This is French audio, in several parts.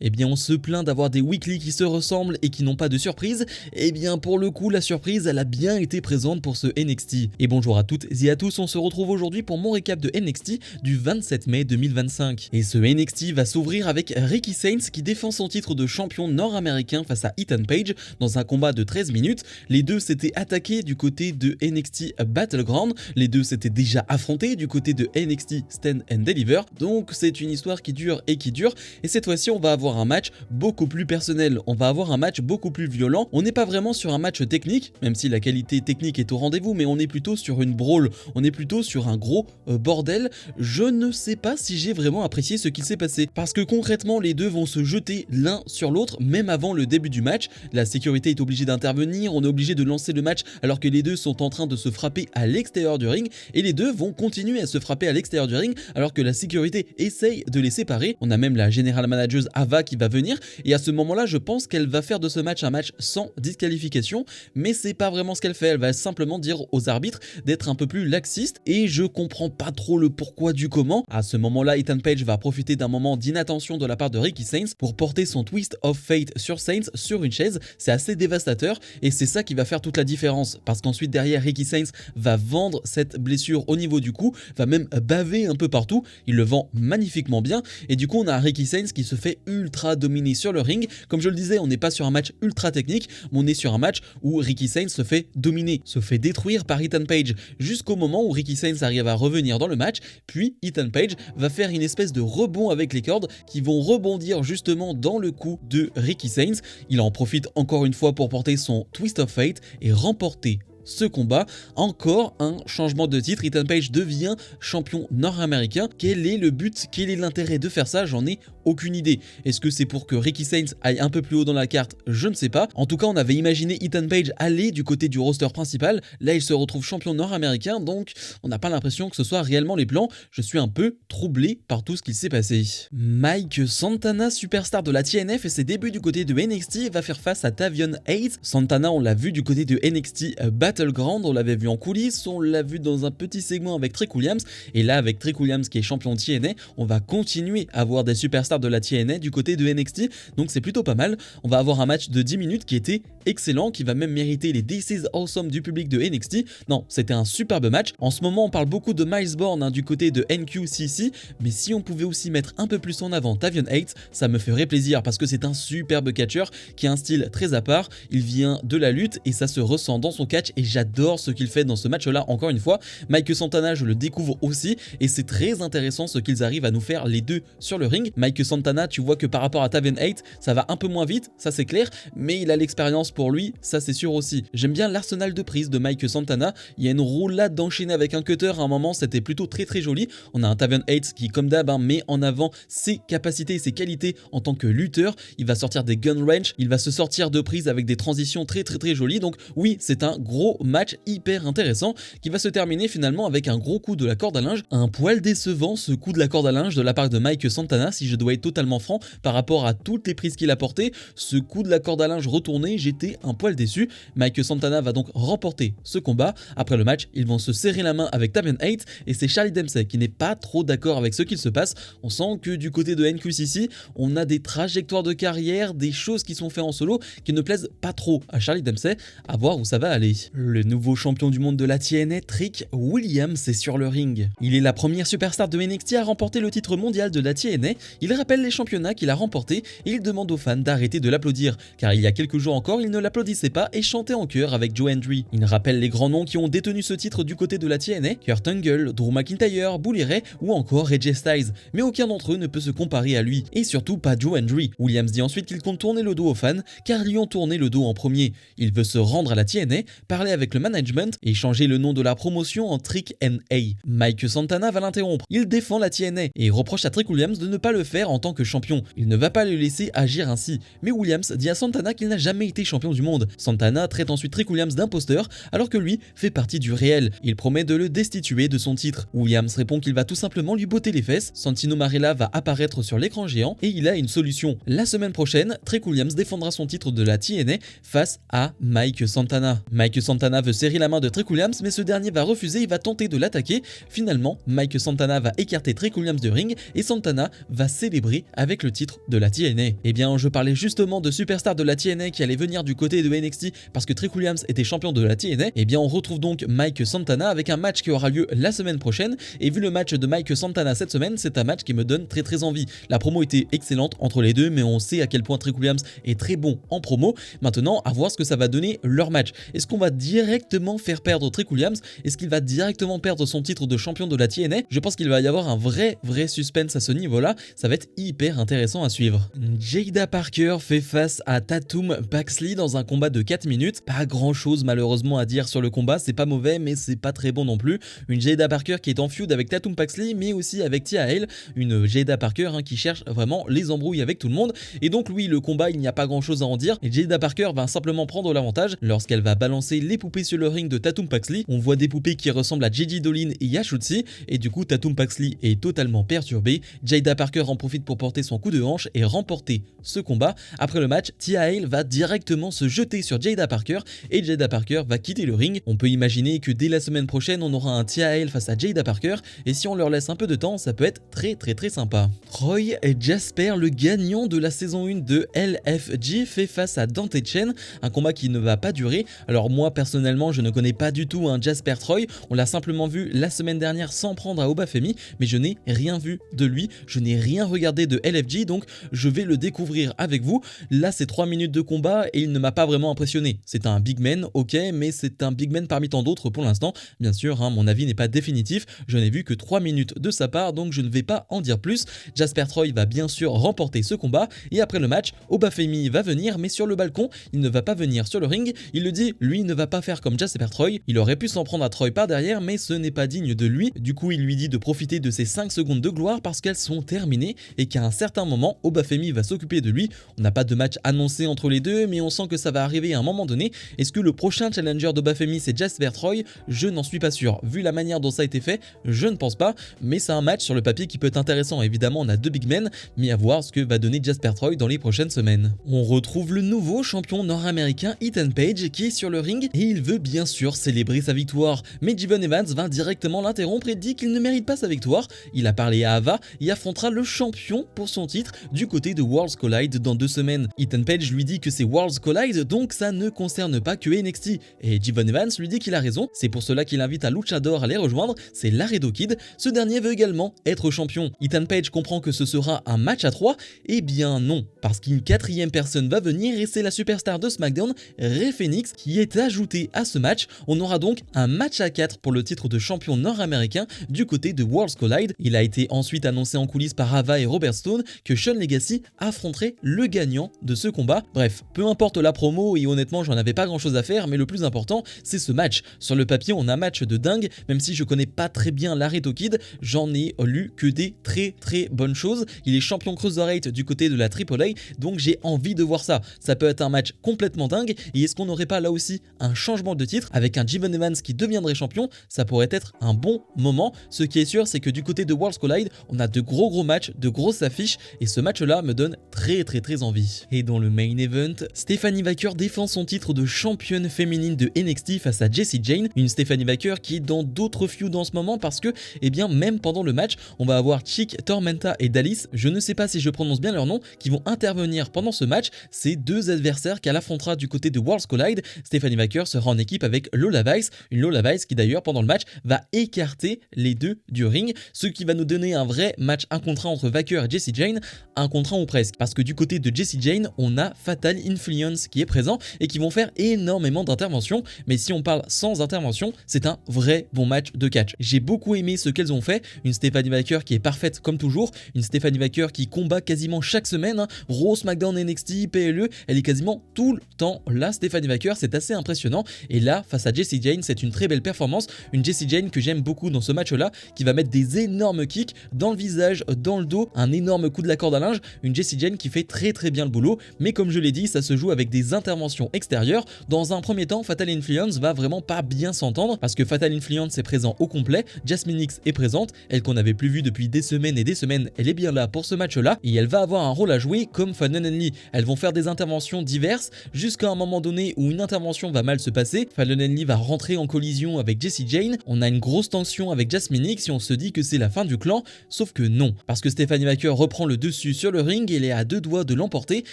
Eh bien, on se plaint d'avoir des weekly qui se ressemblent et qui n'ont pas de surprise. Eh bien, pour le coup, la surprise, elle a bien été présente pour ce NXT. Et bonjour à toutes et à tous, on se retrouve aujourd'hui pour mon récap de NXT du 27 mai 2025. Et ce NXT va s'ouvrir avec Ricky Saints qui défend son titre de champion nord-américain face à Ethan Page dans un combat de 13 minutes. Les deux s'étaient attaqués du côté de NXT Battleground. Les deux s'étaient déjà affrontés du côté de NXT Stand and Deliver. Donc, c'est une histoire qui dure et qui dure. Et cette fois-ci, on va avoir un match beaucoup plus personnel, on va avoir un match beaucoup plus violent. On n'est pas vraiment sur un match technique, même si la qualité technique est au rendez-vous, mais on est plutôt sur une brawl, on est plutôt sur un gros bordel. Je ne sais pas si j'ai vraiment apprécié ce qu'il s'est passé, parce que concrètement les deux vont se jeter l'un sur l'autre, même avant le début du match. La sécurité est obligée d'intervenir, on est obligé de lancer le match alors que les deux sont en train de se frapper à l'extérieur du ring, et les deux vont continuer à se frapper à l'extérieur du ring alors que la sécurité essaye de les séparer. On a même la General Manager Ava qui va venir, et à ce moment-là, je pense qu'elle va faire de ce match un match sans disqualification, mais c'est pas vraiment ce qu'elle fait. Elle va simplement dire aux arbitres d'être un peu plus laxiste, et je comprends pas trop le pourquoi du comment. À ce moment-là, Ethan Page va profiter d'un moment d'inattention de la part de Ricky Saints pour porter son Twist of Fate sur Saints sur une chaise. C'est assez dévastateur, et c'est ça qui va faire toute la différence, parce qu'ensuite derrière, Ricky Saints va vendre cette blessure au niveau du cou, va même baver un peu partout. Il le vend magnifiquement bien, et du coup on a Ricky Saints qui se fait ultra dominé sur le ring. Comme je le disais, on n'est pas sur un match ultra technique, mais on est sur un match où Ricky Saints se fait dominer, se fait détruire par Ethan Page, jusqu'au moment où Ricky Saints arrive à revenir dans le match, puis Ethan Page va faire une espèce de rebond avec les cordes qui vont rebondir justement dans le cou de Ricky Saints. Il en profite encore une fois pour porter son Twist of Fate et remporter ce combat. Encore un changement de titre, Ethan Page devient champion nord-américain. Quel est le but, quel est l'intérêt de faire ça? J'en ai aucune idée. Est-ce que c'est pour que Ricky Saints aille un peu plus haut dans la carte? Je ne sais pas. En tout cas, on avait imaginé Ethan Page aller du côté du roster principal. Là, il se retrouve champion nord-américain, donc on n'a pas l'impression que ce soit réellement les plans. Je suis un peu troublé par tout ce qui s'est passé. Mike Santana, superstar de la TNF et ses débuts du côté de NXT, va faire face à Tavion Hayes. Santana, on l'a vu du côté de NXT Battleground, on l'avait vu en coulisses, on l'a vu dans un petit segment avec Trick Williams, et là avec Trick Williams qui est champion TNA, on va continuer à avoir des superstars de la TNA du côté de NXT, donc c'est plutôt pas mal. On va avoir un match de 10 minutes qui était excellent, qui va même mériter les This is Awesome du public de NXT. Non, c'était un superbe match. En ce moment, on parle beaucoup de Miles Bourne du côté de NQCC, mais si on pouvait aussi mettre un peu plus en avant Tavion Hayes, ça me ferait plaisir, parce que c'est un superbe catcheur qui a un style très à part. Il vient de la lutte et ça se ressent dans son catch, et j'adore ce qu'il fait dans ce match-là. Encore une fois, Mike Santana, je le découvre aussi, et c'est très intéressant ce qu'ils arrivent à nous faire les deux sur le ring. Mike Santana, tu vois que par rapport à Tavion Hayes, ça va un peu moins vite, ça c'est clair, mais il a l'expérience pour lui, ça c'est sûr aussi. J'aime bien l'arsenal de prise de Mike Santana. Il y a une roulade d'enchaîner avec un cutter à un moment, c'était plutôt très joli. On a un Tavion Hayes qui, comme d'hab, met en avant ses capacités et ses qualités en tant que lutteur. Il va sortir des gun wrench, il va se sortir de prise avec des transitions très jolies. Donc oui, c'est un gros match hyper intéressant qui va se terminer finalement avec un gros coup de la corde à linge. Un poil décevant ce coup de la corde à linge de la part de Mike Santana, si je dois être totalement franc, par rapport à toutes les prises qu'il a portées. Ce coup de la corde à linge retourné, j'étais un poil déçu. Mike Santana va donc remporter ce combat. Après le match, ils vont se serrer la main avec Tavion Hayes, et c'est Charlie Dempsey qui n'est pas trop d'accord avec ce qu'il se passe. On sent que du côté de NQCC, on a des trajectoires de carrière, des choses qui sont faites en solo qui ne plaisent pas trop à Charlie Dempsey. À voir où ça va aller. Le nouveau champion du monde de la TNA, Trick Williams, est sur le ring. Il est la première superstar de NXT à remporter le titre mondial de la TNA. Il rappelle les championnats qu'il a remportés et il demande aux fans d'arrêter de l'applaudir, car il y a quelques jours encore, il ne l'applaudissait pas et chantait en chœur avec Joe Hendry. Il rappelle les grands noms qui ont détenu ce titre du côté de la TNA, Kurt Angle, Drew McIntyre, Bully Ray ou encore AJ Styles, mais aucun d'entre eux ne peut se comparer à lui, et surtout pas Joe Hendry. Williams dit ensuite qu'il compte tourner le dos aux fans, car ils lui ont tourné le dos en premier. Il veut se rendre à la TNA, parler avec le management et changer le nom de la promotion en Trick NA. Mike Santana va l'interrompre. Il défend la TNA et reproche à Trick Williams de ne pas le faire en tant que champion. Il ne va pas le laisser agir ainsi. Mais Williams dit à Santana qu'il n'a jamais été champion du monde. Santana traite ensuite Trick Williams d'imposteur alors que lui fait partie du réel. Il promet de le destituer de son titre. Williams répond qu'il va tout simplement lui botter les fesses. Santino Marella va apparaître sur l'écran géant et il a une solution. La semaine prochaine, Trick Williams défendra son titre de la TNA face à Mike Santana. Mike Santana veut serrer la main de Trick Williams, mais ce dernier va refuser et va tenter de l'attaquer. Finalement, Mike Santana va écarter Trick Williams du ring et Santana va célébrer célébrer avec le titre de la TNA. Eh bien, je parlais justement de superstars de la TNA qui allaient venir du côté de NXT parce que Trick Williams était champion de la TNA. Eh bien, on retrouve donc Mike Santana avec un match qui aura lieu la semaine prochaine. Et vu le match de Mike Santana cette semaine, c'est un match qui me donne très envie. La promo était excellente entre les deux, mais on sait à quel point Trick Williams est très bon en promo. Maintenant, à voir ce que ça va donner leur match. Est-ce qu'on va directement faire perdre Trick Williams? Est-ce qu'il va directement perdre son titre de champion de la TNA? Je pense qu'il va y avoir un vrai suspense à ce niveau-là. Ça va être hyper intéressant à suivre. Jada Parker fait face à Tatum Paxley dans un combat de 4 minutes. Pas grand chose malheureusement à dire sur le combat, c'est pas mauvais mais c'est pas très bon non plus. Une Jada Parker qui est en feud avec Tatum Paxley mais aussi avec Tia Hale, une Jada Parker qui cherche vraiment les embrouilles avec tout le monde. Et donc oui, le combat, il n'y a pas grand chose à en dire. Et Jada Parker va simplement prendre l'avantage lorsqu'elle va balancer les poupées sur le ring de Tatum Paxley. On voit des poupées qui ressemblent à Gigi Dolin et Yashutsi et du coup Tatum Paxley est totalement perturbée. Jada Parker en profite pour porter son coup de hanche et remporter ce combat. Après le match, Tia Hale va directement se jeter sur Jada Parker et Jada Parker va quitter le ring. On peut imaginer que dès la semaine prochaine, on aura un Tia Hale face à Jada Parker et si on leur laisse un peu de temps, ça peut être très sympa. Troy et Jasper, le gagnant de la saison 1 de LFG, fait face à Dante Chen, un combat qui ne va pas durer. Alors moi personnellement, je ne connais pas du tout un Jasper Troy, on l'a simplement vu la semaine dernière sans prendre à Obafemi, mais je n'ai rien vu de lui, je n'ai rien regardé de LFG, donc je vais le découvrir avec vous. Là c'est 3 minutes de combat et il ne m'a pas vraiment impressionné. C'est un big man, ok, mais c'est un big man parmi tant d'autres pour l'instant. Bien sûr, mon avis n'est pas définitif, je n'ai vu que 3 minutes de sa part, donc je ne vais pas en dire plus. Jasper Troy va bien sûr remporter ce combat et après le match, Obafemi va venir, mais sur le balcon, il ne va pas venir sur le ring. Il le dit, lui ne va pas faire comme Jasper Troy, il aurait pu s'en prendre à Troy par derrière, mais ce n'est pas digne de lui. Du coup, il lui dit de profiter de ces 5 secondes de gloire parce qu'elles sont terminées et qu'à un certain moment, Obafemi va s'occuper de lui. On n'a pas de match annoncé entre les deux, mais on sent que ça va arriver à un moment donné. Est-ce que le prochain challenger d'Obafemi c'est Jasper Troy? Je n'en suis pas sûr. Vu la manière dont ça a été fait, je ne pense pas, mais c'est un match sur le papier qui peut être intéressant. Évidemment, on a 2 big men, mais à voir ce que va donner Jasper Troy dans les prochaines semaines. On retrouve le nouveau champion nord-américain Ethan Page qui est sur le ring et il veut bien sûr célébrer sa victoire. Mais Javon Evans va directement l'interrompre et dit qu'il ne mérite pas sa victoire. Il a parlé à Ava et affrontera le champion pour son titre du côté de Worlds Collide dans 2 semaines. Ethan Page lui dit que c'est Worlds Collide donc ça ne concerne pas que NXT. Et Javon Evans lui dit qu'il a raison, c'est pour cela qu'il invite à Luchador à les rejoindre, c'est Laredo Kid. Ce dernier veut également être champion. Ethan Page comprend que ce sera un match à 3, eh bien non, parce qu'une 4e personne va venir et c'est la superstar de SmackDown, Rey Fenix, qui est ajoutée à ce match. On aura donc un match à 4 pour le titre de champion nord-américain du côté de Worlds Collide. Il a été ensuite annoncé en coulisses par Ava et Robert Stone que Sean Legacy affronterait le gagnant de ce combat. Bref, peu importe la promo et honnêtement j'en avais pas grand chose à faire, mais le plus important c'est ce match. Sur le papier on a un match de dingue, même si je connais pas très bien Laredo Kid, j'en ai lu que des très bonnes choses. Il est champion Cruiserweight du côté de la AAA, donc j'ai envie de voir ça. Ça peut être un match complètement dingue, et est-ce qu'on n'aurait pas là aussi un changement de titre avec un Javon Evans qui deviendrait champion? Ça pourrait être un bon moment. Ce qui est sûr, c'est que du côté de Worlds Collide, on a de gros matchs, de grosses affiches, et ce match-là me donne très envie. Et dans le main event, Stephanie Vaquer défend son titre de championne féminine de NXT face à Jessie Jane, une Stephanie Vaquer qui est dans d'autres feuds en ce moment parce que, eh bien, même pendant le match, on va avoir Chick, Tormenta et Dallas, je ne sais pas si je prononce bien leur nom, qui vont intervenir pendant ce match. C'est 2 adversaires qu'elle affrontera du côté de Worlds Collide. Stephanie Vaquer sera en équipe avec Lola Vice, une Lola Vice qui d'ailleurs pendant le match va écarter les deux du ring, ce qui va nous donner un vrai match 1 contre 1 entre Vaquer et Jessie Jane, 1 contre 1 ou presque, parce que du côté de Jessie Jane, on a Fatal Influence qui est présent et qui vont faire énormément d'interventions, mais si on parle sans intervention, c'est un vrai bon match de catch. J'ai beaucoup aimé ce qu'elles ont fait, une Stephanie Vaquer qui est parfaite comme toujours, une Stephanie Vaquer qui combat quasiment chaque semaine, Raw, SmackDown, NXT, PLE, elle est quasiment tout le temps là, Stephanie Vaquer, c'est assez impressionnant, et là, face à Jessie Jane, c'est une très belle performance, une Jessie Jane que j'aime beaucoup dans ce match-là, qui va mettre des énormes kicks dans le visage, dans le dos, un énorme coup de la corde à linge, une Jessie Jane qui fait très bien le boulot, mais comme je l'ai dit, ça se joue avec des interventions extérieures. Dans un premier temps, Fatal Influence va vraiment pas bien s'entendre, parce que Fatal Influence est présent au complet, Jasmine X est présente, elle qu'on n'avait plus vue depuis des semaines et des semaines, elle est bien là pour ce match-là, et elle va avoir un rôle à jouer comme Fallon Henley. Elles vont faire des interventions diverses, jusqu'à un moment donné où une intervention va mal se passer, Fallon Henley va rentrer en collision avec Jessie Jane, on a une grosse tension avec Jasmine X et on se dit que c'est la fin du clan, sauf que non, parce que Stephanie Wacker reprend le dessus sur le ring et il est à 2 doigts de l'emporter,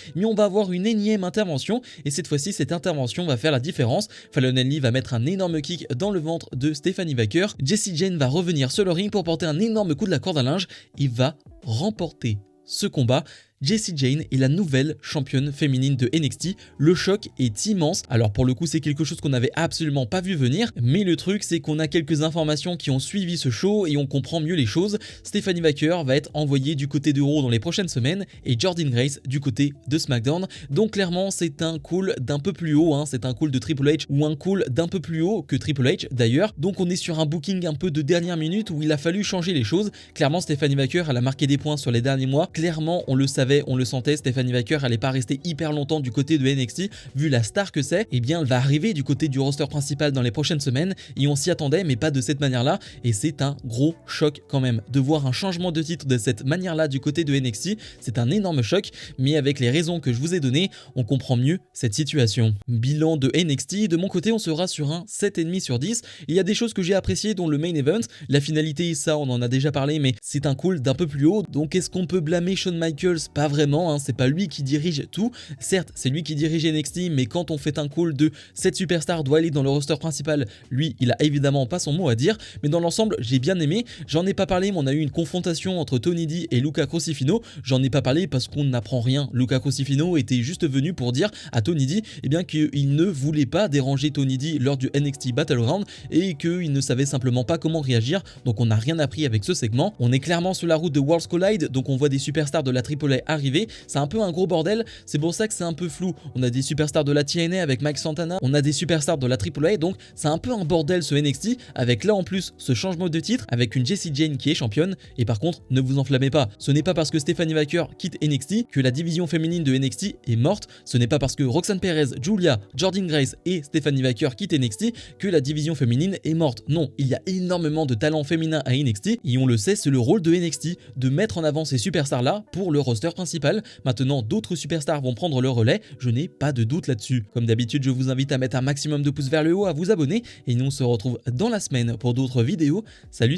mais on va avoir une énième intervention et cette fois-ci cette intervention va faire la différence. Fallon Henley va mettre un énorme kick dans le ventre de Stephanie Wacker. Jessie Jane va revenir sur le ring pour porter un énorme coup de la corde à linge et va remporter ce combat. Jessie Jane est la nouvelle championne féminine de NXT. Le choc est immense. Alors pour le coup c'est quelque chose qu'on n'avait absolument pas vu venir, mais le truc c'est qu'on a quelques informations qui ont suivi ce show et on comprend mieux les choses. Stephanie Wacker va être envoyée du côté de Raw dans les prochaines semaines et Jordynne Grace du côté de SmackDown. Donc clairement c'est un call d'un peu plus haut, c'est un call de Triple H ou un call d'un peu plus haut que Triple H d'ailleurs. Donc on est sur un booking un peu de dernière minute où il a fallu changer les choses. Clairement Stephanie Wacker elle a marqué des points sur les derniers mois. Clairement on le savait, on le sentait, Stephanie Wacker elle n'est pas restée hyper longtemps du côté de NXT, vu la star que c'est, et bien elle va arriver du côté du roster principal dans les prochaines semaines et on s'y attendait mais pas de cette manière là et c'est un gros choc quand même de voir un changement de titre de cette manière là du côté de NXT. C'est un énorme choc, mais avec les raisons que je vous ai données on comprend mieux cette situation. Bilan de NXT, de mon côté on sera sur un 7,5 sur 10. Il y a des choses que j'ai appréciées dont le main event, la finalité ça on en a déjà parlé mais c'est un call d'un peu plus haut, donc est-ce qu'on peut blâmer Shawn Michaels? Pas vraiment, c'est pas lui qui dirige tout. Certes, c'est lui qui dirige NXT, mais quand on fait un call de cette superstar doit aller dans le roster principal, lui, il a évidemment pas son mot à dire. Mais dans l'ensemble, j'ai bien aimé. J'en ai pas parlé, mais on a eu une confrontation entre Tony D et Luca Crocifino. J'en ai pas parlé parce qu'on n'apprend rien. Luca Crocifino était juste venu pour dire à Tony D qu'il ne voulait pas déranger Tony D lors du NXT Battleground et qu'il ne savait simplement pas comment réagir. Donc on n'a rien appris avec ce segment. On est clairement sur la route de Worlds Collide, donc on voit des superstars de la AAA arriver. C'est un peu un gros bordel, c'est pour ça que c'est un peu flou. On a des superstars de la TNA avec Mike Santana, on a des superstars de la AAA, donc c'est un peu un bordel ce NXT, avec là en plus ce changement de titre, avec une Jessie Jane qui est championne, et par contre ne vous enflammez pas, ce n'est pas parce que Stephanie Wacker quitte NXT que la division féminine de NXT est morte, ce n'est pas parce que Roxanne Perez, Julia, Jordynne Grace et Stephanie Wacker quittent NXT que la division féminine est morte. Non, il y a énormément de talents féminins à NXT, et on le sait, c'est le rôle de NXT, de mettre en avant ces superstars là pour le roster principal. Maintenant d'autres superstars vont prendre le relais, je n'ai pas de doute là-dessus. Comme d'habitude je vous invite à mettre un maximum de pouces vers le haut, à vous abonner et nous on se retrouve dans la semaine pour d'autres vidéos. Salut.